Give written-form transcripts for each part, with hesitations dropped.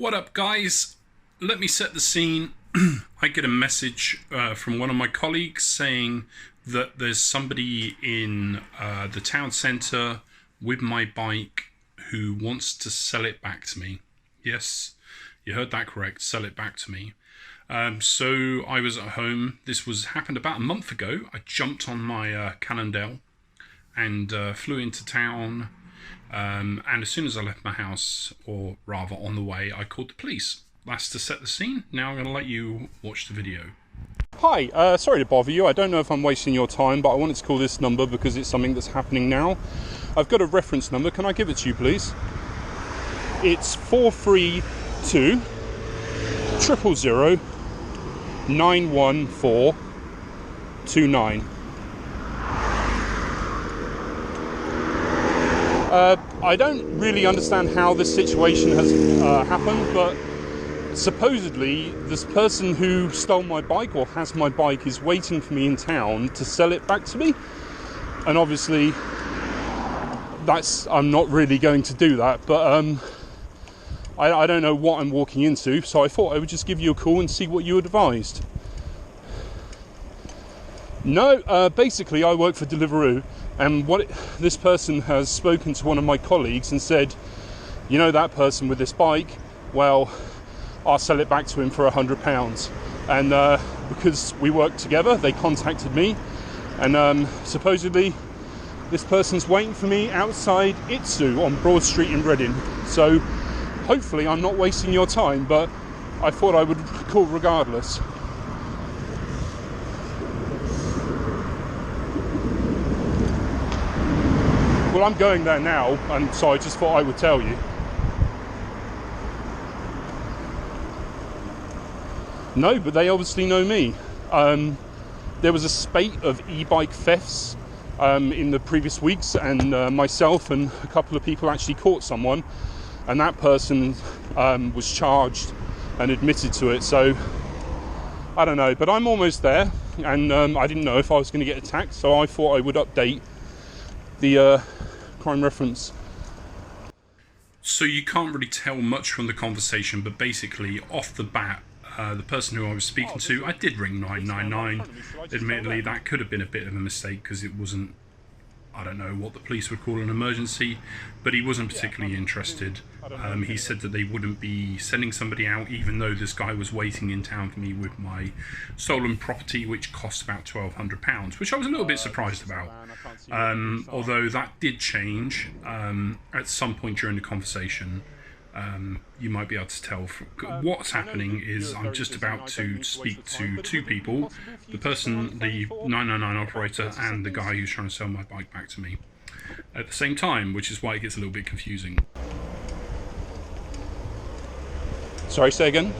What up, guys? Let me set the scene. I get a message from one of my colleagues saying that there's somebody in the town centre with my bike who wants to sell it back to me. Yes, you heard that correct, sell it back to me. So I was at home. This happened about a month ago. I jumped on my Cannondale and flew into town. And as soon as I left my house, or rather on the way, I called the police. That's to set the scene. Now I'm going to let you watch the video. Hi, sorry to bother you. I don't know if I'm wasting your time, but I wanted to call this number because it's something that's happening now. I've got a reference number. Can I give it to you, please? It's 432 000 91429. I don't really understand how this situation has happened, but supposedly this person who stole my bike or has my bike is waiting for me in town to sell it back to me. And obviously I'm not really going to do that, but I don't know what I'm walking into, so I thought I would just give you a call and see what you advised. No, basically I work for Deliveroo, and this person has spoken to one of my colleagues and said, you know that person with this bike, well, I'll sell it back to him for £100. And because we work together, they contacted me, and supposedly this person's waiting for me outside Itsu on Broad Street in Reading. So hopefully I'm not wasting your time, but I thought I would call regardless. Well, I'm going there now, and so I just thought I would tell you. No, but they obviously know me. There was a spate of e-bike thefts in the previous weeks, and myself and a couple of people actually caught someone, and that person was charged and admitted to it. So I don't know, but I'm almost there, and I didn't know if I was going to get attacked, so I thought I would update the crime reference. So you can't really tell much from the conversation, but basically off the bat, the person who I was speaking to, I did ring 999. Admittedly, that could have been a bit of a mistake because it wasn't, I don't know what the police would call an emergency, but he wasn't particularly interested. He said that they wouldn't be sending somebody out, even though this guy was waiting in town for me with my stolen property, which cost about £1,200, which I was a little bit surprised about. Although that did change at some point during the conversation. You might be able to tell what's happening is I'm just about to speak to two people, the person, the 999 operator, and the guy who's trying to sell my bike back to me at the same time, which is why it gets a little bit confusing. Sorry, say again?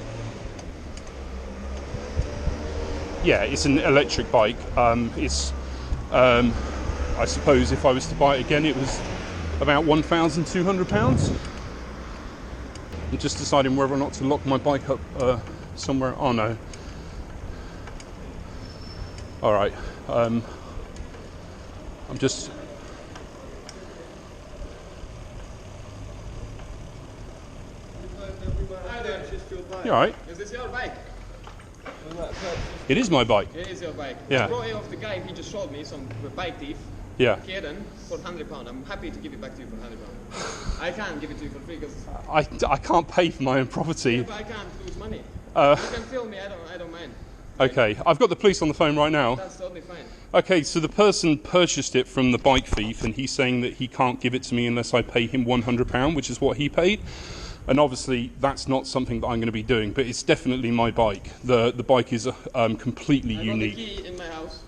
Yeah, it's an electric bike. I suppose if I was to buy it again, it was about £1,200. I'm just deciding whether or not to lock my bike up somewhere. Oh no. Alright. I'm just... Hi there. You alright? Is this your bike? It is my bike. It is your bike. Yeah. I brought it off the guy, he just showed me, some bike thief. Yeah. Kieran, for £100. I'm happy to give it back to you for £100. I can't give it to you for free because... I can't pay for my own property. Yeah, but I can't lose money. You can film me, I don't mind. Okay, I've got the police on the phone right now. That's totally fine. Okay, so the person purchased it from the bike thief, and he's saying that he can't give it to me unless I pay him £100, which is what he paid. And obviously, that's not something that I'm going to be doing, but it's definitely my bike. The bike is completely unique. I got the key in my house.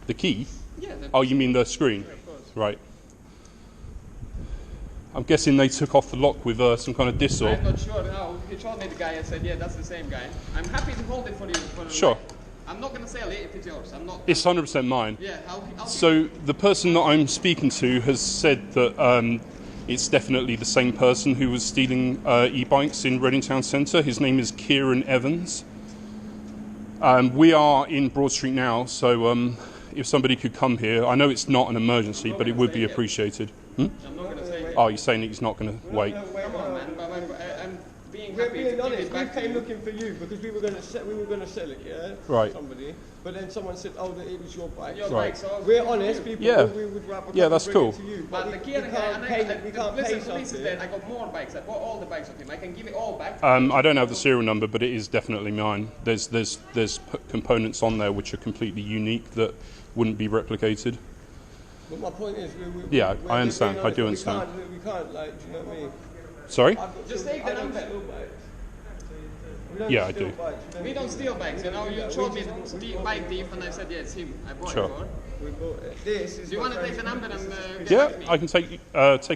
The key? Yeah. Oh, you mean the screen? Yeah, of course. Right. I'm guessing they took off the lock with some kind of disc or... I'm not sure. No, he showed me the guy and said, yeah, that's the same guy. I'm happy to hold it for you. Sure. I'm not going to sell it if it's yours. I'm not... It's 100% mine. Yeah, I'll So the person that I'm speaking to has said that it's definitely the same person who was stealing e-bikes in Reading Town Centre. His name is Kieran Evans. We are in Broad Street now, so if somebody could come here, I know it's not an emergency, but it would be appreciated. I'm not going to say... Oh, you're saying that he's not going to wait? Come on, man. I'm being We're happy to being give honest. it We back to came you. looking for you because we were going to sell it, yeah. Right. Somebody, but then someone said, "Oh, that it was your bike." Your Right. bike, so We're honest people. Yeah. We would rather Yeah, come that's and bring cool. it to you. But the we Kieran guy, can't pay. We can't pay listen, police is something. dead. I got more bikes. I bought all the bikes of him. I can give it all back. I don't have the serial number, but it is definitely mine. There's components on there which are completely unique that wouldn't be replicated. But my point is, Yeah, we're I understand. being I do honest, understand. We can't, like, do you know what I mean? Sorry? I've got Just some- take the I don't number. steal bikes. We don't Yeah, I steal do. bikes. We don't steal bikes, you know. You told me bike thief, and I said, yeah, it's him. I bought Sure. it for. We bought it. This is Do you my want to take the friend's- number and get Yeah, back to me? I can take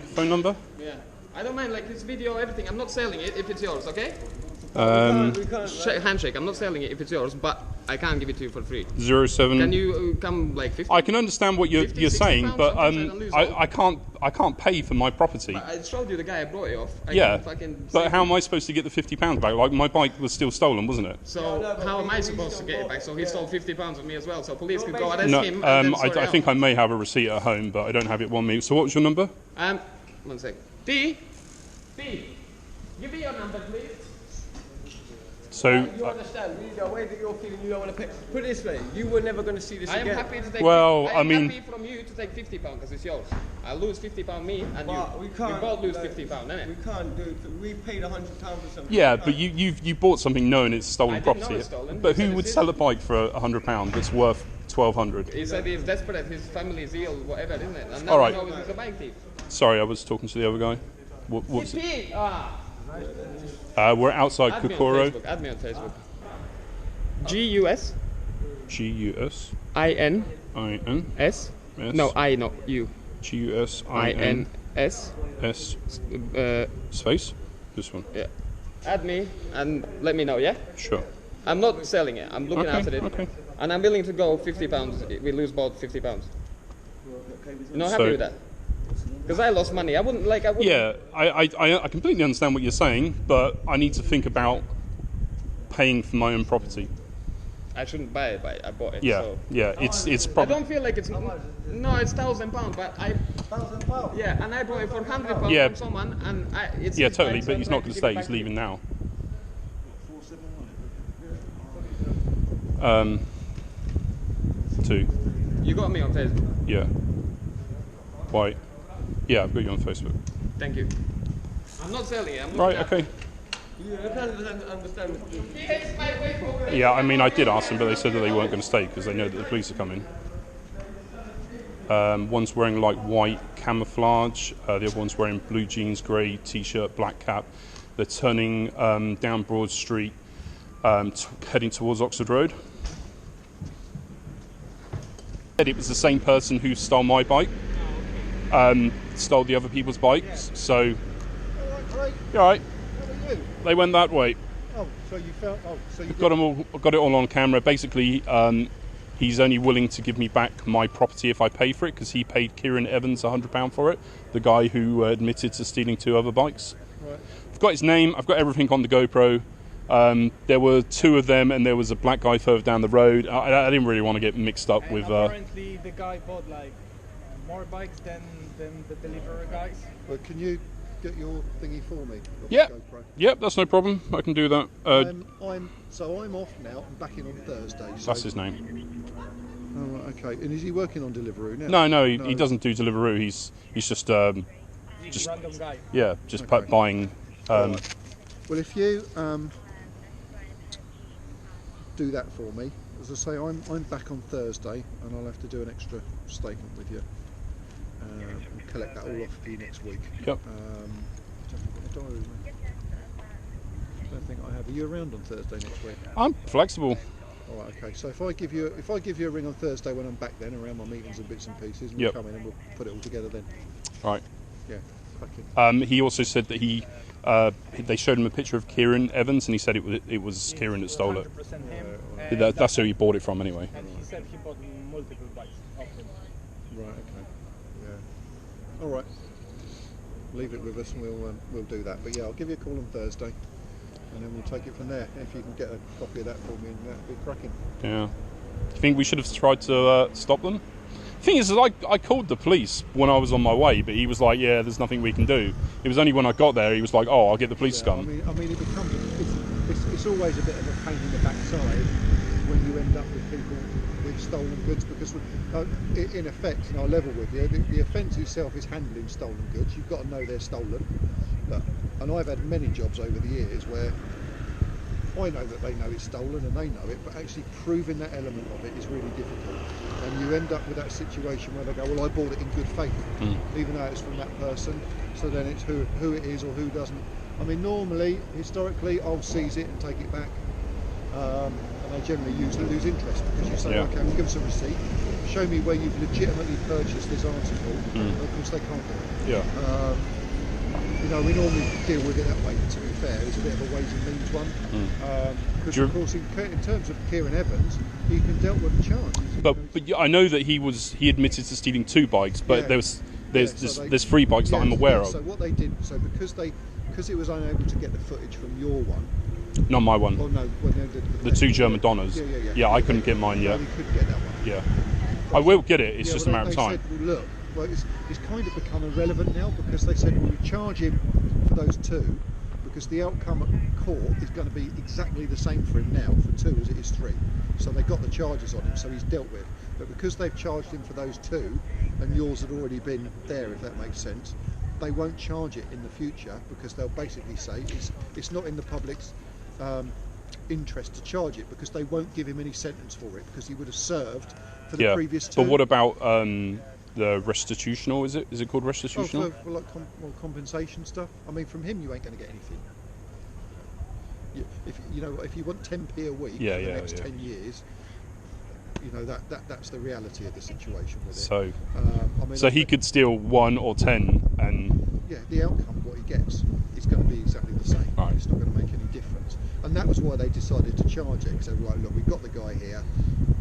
a phone number. Yeah. I don't mind, like, it's video, everything. I'm not selling it if it's yours, okay? We can't, like, Handshake. I'm not selling it if it's yours, but I can't give it to you for free. 07. Can you come, like, 50? I can understand what you're 50, 60 saying, pounds, but sometimes I can lose all. I can't pay for my property. I showed you the guy I brought it off. I Yeah, can fucking but save how you. am I supposed to get the £50 back? Like, my bike was still stolen, wasn't it? So no, but how am I we supposed to still get it bought back? it, So he yeah. stole £50 of me as well. So police could go basically- arrest No, him. And then sort it I think I out. may have a receipt at home, but I don't have it on me. So what was your number? 1 sec. D, give me your number, please. So, You understand? The way that you're feeling, you don't want to pay. Put it this way: you were never going to see this I am again. happy to take. Well, I I am mean- happy from you to take £50 because it's yours. I lose £50 me and But you. we can't. We both lose like, £50, innit? We can't do it. We paid £100 or something. yeah, We but can't. you bought something knowing it's stolen I didn't know property. it's stolen. But He who said would it's sell his. a bike for £100 that's worth 1,200? He said he's desperate. His family is ill, whatever, isn't it? And now All right. we know he's a bike thief. Sorry, I was talking to the other guy. What's it? Pete, ah. We're outside Add me on Kokoro. Facebook. Add me on Facebook. GUS GUS IN IN S. S. No, I not you. GUS IN S. S Uh, space. This one. yeah. Add me and let me know. Yeah. Sure. I'm not selling it. I'm looking Okay, after it. okay. And I'm willing to go £50. We lose both £50. You're not happy So- with that? Because I lost money. I wouldn't like. I wouldn't. Yeah, I completely understand what you're saying, but I need to think about paying for my own property. I shouldn't buy it, but I bought it. Yeah, So. yeah. It's I probably don't feel like it's. No, it's £1,000, but I. £1,000. Yeah, and I bought it for £100 Yeah. from someone, and it's. yeah, his totally. bike, so But I'm he's trying not going to give it stay. back He's to you. leaving now. 2. You got me on Facebook. Yeah. Why? Yeah, I've got you on Facebook. Thank you. I'm not selling it. I'm Right. looking after Okay. You can't understand. He hates my Facebook. Yeah, I mean, I did ask them, but they said that they weren't going to stay because they know that the police are coming. One's wearing like white camouflage. The other one's wearing blue jeans, grey t-shirt, black cap. They're turning down Broad Street, heading towards Oxford Road. It was the same person who stole my bike, stole the other people's bikes. So, All right, great. yeah, all right, How are you? they went that way. Oh, so you felt. Oh, so you Got them all. Got it all on camera. Basically, he's only willing to give me back my property if I pay for it because he paid Kieran Evans £100 for it. The guy who admitted to stealing 2 other bikes. Right. I've got his name. I've got everything on the GoPro. There were 2 of them, and there was a black guy further down the road. I didn't really want to get mixed up And with. apparently the guy bought like more bikes than the deliverer guys. But can you get your thingy for me? of the Yeah. GoPro? Yep, that's no problem. I can do that. I'm off now. I'm back in on Thursday. So, That's his name. Oh, right, okay. And is he working on Deliveroo now? No, he doesn't do Deliveroo. He's just Just random guy. yeah, just Okay. buying. Well, if you do that for me, as I say, I'm back on Thursday, and I'll have to do an extra statement with you and collect that all off for you next week. Yep. I don't think I've got my diary with me. I don't think I have. Are you around on Thursday next week? I'm flexible. All right, okay. So if I give you a ring on Thursday when I'm back, then around my meetings and bits and pieces, and Yep. we'll come in and we'll put it all together then. Right. Yeah. Cracking. He also said that they showed him a picture of Kieran Evans, and he said it was Kieran that stole it. 100% him. And That's who he bought it from anyway. And he said he bought multiple bikes off him. Right. Okay. Yeah. All right. Leave it with us, and we'll do that. But yeah, I'll give you a call on Thursday, and then we'll take it from there. If you can get a copy of that for me, and that'd be cracking. Yeah. Do you think we should have tried to stop them? Thing is, I called the police when I was on my way, but he was like, "Yeah, there's nothing we can do." It was only when I got there he was like, "Oh, I'll get the police to Yeah, come." I mean, it becomes it's always a bit of a pain in the backside when you end up with people with stolen goods, because in effect, and I'll level with you, the offence itself is handling stolen goods. You've got to know they're stolen. And I've had many jobs over the years where I know that they know it's stolen and they know it, but actually proving that element of it is really difficult. And you end up with that situation where they go, well, I bought it in good faith, even though it's from that person. So then it's who it is or who doesn't. I mean, normally, historically, I'll seize it and take it back. And they generally lose interest, because you say, okay, well, give us a receipt, show me where you've legitimately purchased this article. Of course, they can't do it. Yeah. You know, we normally deal with it that way, to be fair. It's a bit of a ways and means one. Because, of course, in terms of Kieran Evans, he's been dealt with a charge. But I know that he admitted to stealing 2 bikes, but there's 3 bikes that I'm aware of. So what they did, because it was unable to get the footage from your one. Not my one. Oh no, the 2 German Donners. Yeah, I couldn't get mine yet. You couldn't get that one. Yeah. I will get it. It's just a matter of time. Said, well, look, well, it's kind of become irrelevant now, because they said, well, we charge him for those 2, because the outcome at court is going to be exactly the same for him now for 2 as it is 3. So they got the charges on him, so he's dealt with. But because they've charged him for those 2, and yours had already been there, if that makes sense, they won't charge it in the future, because they'll basically say it's not in the public's interest to charge it, because they won't give him any sentence for it, because he would have served for the previous 2. But what about the restitutional? Is it called restitutional? For like compensation stuff. I mean, from him you ain't going to get anything. If you want 10p a week for the next 10 years, you know that's the reality of the situation with it. So, I mean, so he could steal 1 or 10, and the outcome, what he gets, is going to be exactly the same. Right. It's not going to make any difference. And that was why they decided to charge it. Because they were like, look, we've got the guy here.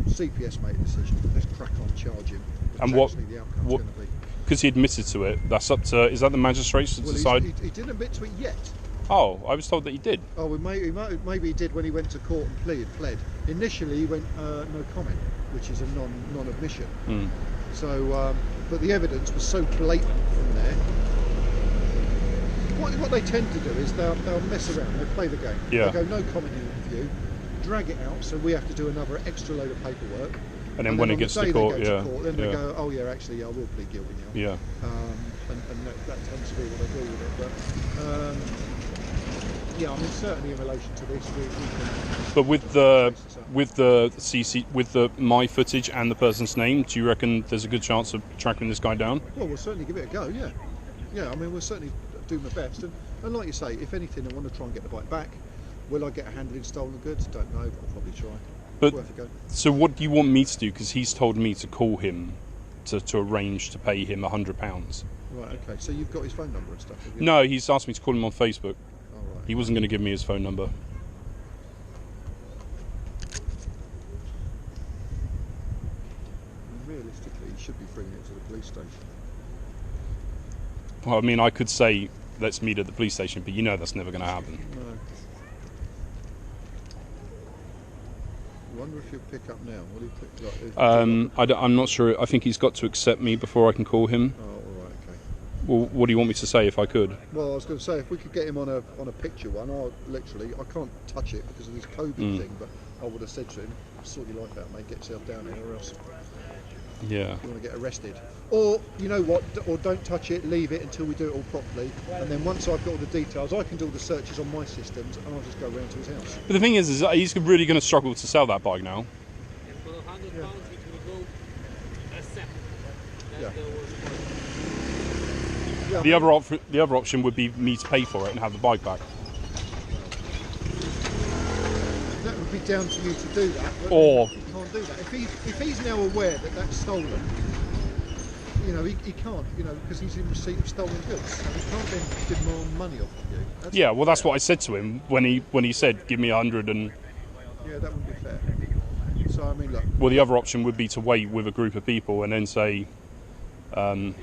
CPS made a decision. Let's crack on, charge him. And what? The outcome's going to be. Because he admitted to it, that's up to. Is that the magistrates to decide? He didn't admit to it yet. Oh, I was told that he did. Oh, well, maybe he did when he went to court and pled. Initially, he went no comment, which is a non-admission. So, but the evidence was so blatant from there. What they tend to do is they'll mess around. They play the game. Yeah. They go no comment in the interview, drag it out, so we have to do another extra load of paperwork. And then when it gets to court, they go, oh yeah, actually, I will plead guilty now. Yeah. And that tends to be what they do with it. But I mean, certainly in relation to this, we can. But with the my footage and the person's name, do you reckon there's a good chance of tracking this guy down? Well, we'll certainly give it a go. Yeah. I mean, we'll certainly do my best. And like you say, if anything, I want to try and get the bike back. Will I get a handling stolen goods? Don't know, but I'll probably try. But worth a go. So what do you want me to do? Because he's told me to call him to arrange to pay him £100. Right. Okay. So you've got his phone number and stuff. Have you? No, he's asked me to call him on Facebook. Oh, right. He wasn't going to give me his phone number. Realistically, you should be bringing it to the police station. Well, I mean, I could say, let's meet at the police station, but you know that's never going to happen. No. I wonder if he'll pick up now. What do you pick up? I'm not sure. I think he's got to accept me before I can call him. Oh, all right, okay. Well, what do you want me to say if I could? Well, I was going to say, if we could get him on a picture one, I can't touch it because of this COVID thing, but I would have said to him, sort your life out, mate, get yourself down here, or else Yeah. you want to get arrested. Or, you know what, or don't touch it, leave it until we do it all properly, and then once I've got all the details, I can do all the searches on my systems, and I'll just go round to his house. But the thing is he's really going to struggle to sell that bike now. And for £100 it will go a second. That's the worst part. Yeah, The other option would be me to pay for it and have the bike back. that would be down to you to do that, but Or- he can't do that. If he's now aware that that's stolen, you know, he can't, you know, because he's in receipt of stolen goods. He can't then demand money off of you. Yeah, well, that's what I said to him when he said, give me 100 and... Yeah, that wouldn't be fair. So, I mean, look. Well, the other option would be to wait with a group of people and then say... Well,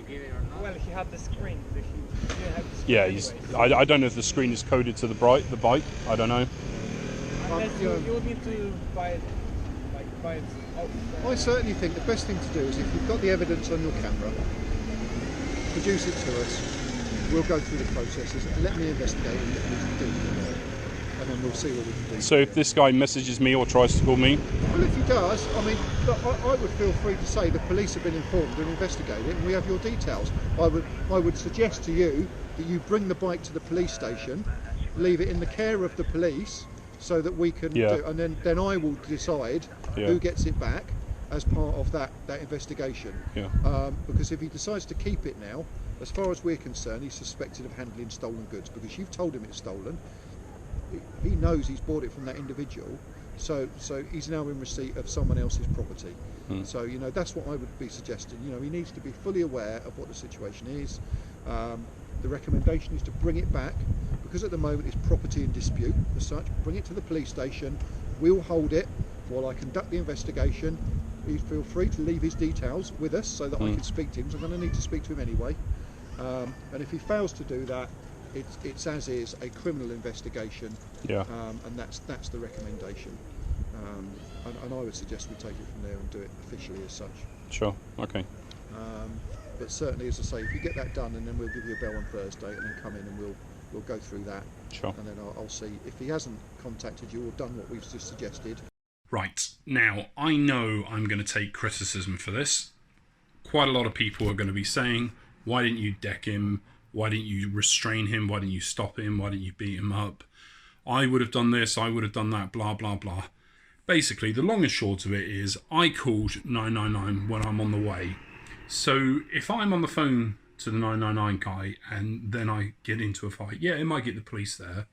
he had the screen. He didn't have the screen Yeah, anyway. I don't know if the screen is coded to the bike. I don't know. Unless you would need to buy like by its I certainly think the best thing to do is if you've got the evidence on your camera, produce it to us. We'll go through the processes and let me investigate and let me do it. And then we'll see what we can do. So if this guy messages me or tries to call me, Well, if he does, I mean, look, I would feel free to say the police have been informed and investigated it, and we have your details. I would suggest to you that you bring the bike to the police station, leave it in the care of the police, so that we can Yeah. do, and then I will decide Yeah. who gets it back as part of that investigation. yeah, Because if he decides to keep it now, as far as we're concerned, he's suspected of handling stolen goods because you've told him it's stolen. He knows he's bought it from that individual, so he's now in receipt of someone else's property. So that's what I would be suggesting. He needs to be fully aware of what the situation is. The recommendation is to bring it back because at the moment it's property in dispute as such. Bring it to the police station. We'll hold it while I conduct the investigation. He'd feel free to leave his details with us so that I can speak to him, because I'm going to need to speak to him anyway. And if he fails to do that, it's as is a criminal investigation, yeah. and that's the recommendation. And I would suggest we take it from there and do it officially as such. Sure. Okay. But certainly, as I say, if you get that done, and then we'll give you a bell on Thursday, and then come in and we'll go through that. Sure. And then I'll see if he hasn't contacted you or done what we've just suggested. Right, now, I know I'm going to take criticism for this. Quite a lot of people are going to be saying, why didn't you deck him? Why didn't you restrain him? Why didn't you stop him? Why didn't you beat him up? I would have done this, I would have done that, blah, blah, blah. Basically, the long and short of it is, I called 999 when I'm on the way. So if I'm on the phone to the 999 guy and then I get into a fight, yeah, it might get the police there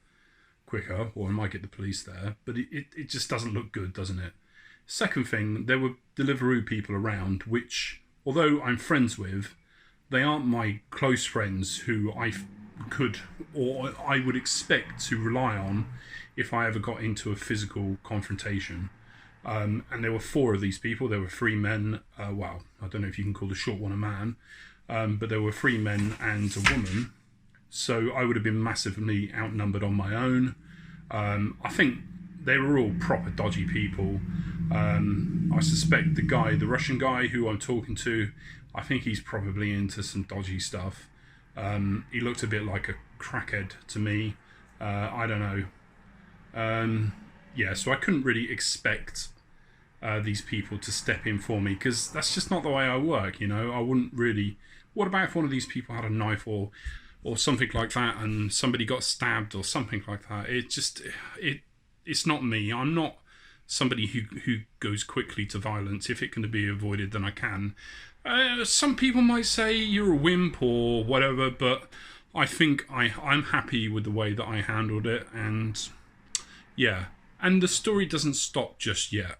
quicker, or it might get the police there, but it just doesn't look good, doesn't it? Second thing, there were Deliveroo people around, which, although I'm friends with, they aren't my close friends who I could, or I would expect to rely on if I ever got into a physical confrontation. And there were 4 of these people. There were 3 men. Well, I don't know if you can call the short one a man, but there were 3 men and a woman. So I would have been massively outnumbered on my own. I think they were all proper dodgy people. I suspect the Russian guy who I'm talking to, I think he's probably into some dodgy stuff. He looked a bit like a crackhead to me. I don't know. Yeah, so I couldn't really expect these people to step in for me, because that's just not the way I work, I wouldn't really... What about if one of these people had a knife or something like that, and somebody got stabbed or something like that? It's not me. I'm not somebody who goes quickly to violence. If it can be avoided, then I can. Some people might say you're a wimp or whatever, but I think I'm happy with the way that I handled it, and yeah. And the story doesn't stop just yet.